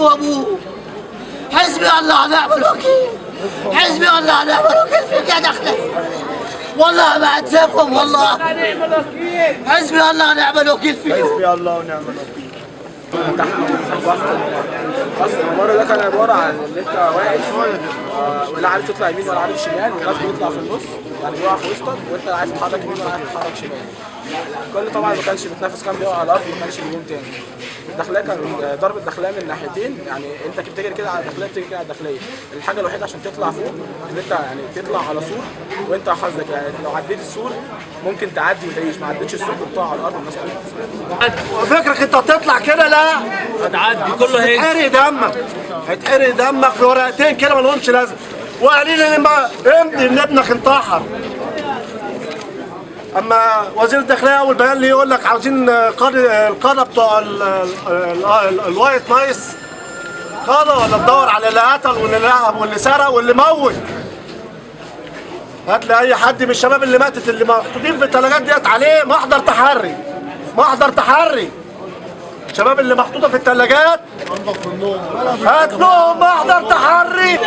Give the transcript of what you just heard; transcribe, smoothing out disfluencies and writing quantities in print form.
وابوه. حسبي الله ونعم الوكيل، حسبي الله ونعم الوكيل فيك يا دخله، والله ما هتسيبكم والله. حسبي الله ونعم الوكيل فيك. حسبي الله ونعم الوكيل. بس الممر ده كان عباره عن ان انت واقف ولا عارف تطلع يمين ولا عارف شمال، ولازم يطلع في النص، يعني بيقع في وسطك وانت لا عارف تتحرك يمين ولا عارف تتحرك شمال. الكل طبعا ما كانش بيتنافس، كان بيقع على الارض وما كانش بيقوم تاني. الداخليه كان ضرب الداخليه من ناحيتين، يعني انت بتجري كده على الداخليه بتجري كده على الداخليه. الحاجه الوحيده عشان تطلع فوق ان انت يعني تطلع على سور، وانت حظك يعني لو عديت السور ممكن تعدي وتعيش، ما عدتش السور بتقع على الارض والناس كلها. فكرك انت تطلع كده؟ لا هتعدي كله هيك. هيتحرق دمك، هيتحرق دمك في ورقتين كده ما لهمش لازمه. وقالين لي ما امضي ان ابنك انتحر. اما وزير الداخليه اول بيان لي يقول لك عاوزين القاده بتوع الوايت نايس، قاده ولا تدور على اللي قتل واللي لعب واللي سرق واللي موت. هات لي اي حد من الشباب اللي ماتت اللي محطوطين في الثلاجات ديت عليه محضر تحري، محضر تحري. الشباب اللي محطوطه في الثلاجات هات لهم محضر تحري.